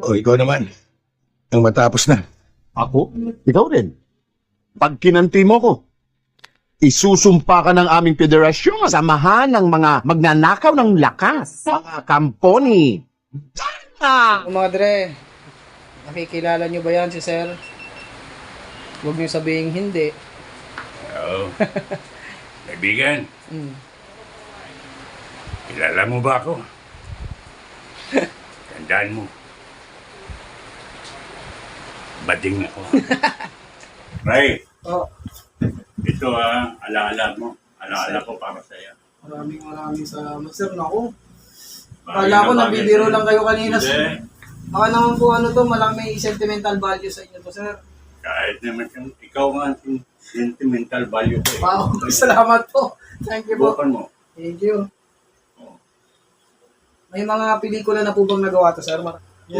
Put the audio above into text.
O ikaw naman, ang matapos na. Ako? Ikaw rin. Pag kinanti mo ko, isusumpa ka ng aming federasyon. Samahan ng mga magnanakaw ng lakas. Mga kamponi. Madre, nakikilala niyo ba yan si Sir? Huwag niyo sabihin hindi. Oo. Kaibigan, Mm. kilala mo ba ako? Tandaan mo. Bading ako. Ray, Oh, ito alaala mo. Alaala ko para sa'yo. maraming salamat, Sir. Naku, akala ko nabibiro lang kayo kanina. Hindi. Baka naman po may sentimental value sa inyo to, Sir. Kahit naman ikaw nga ang sentimental value ko. Wow, salamat po. Thank you po. Bukan mo. Thank you. May mga pelikula na po bang nagawa to, Sir?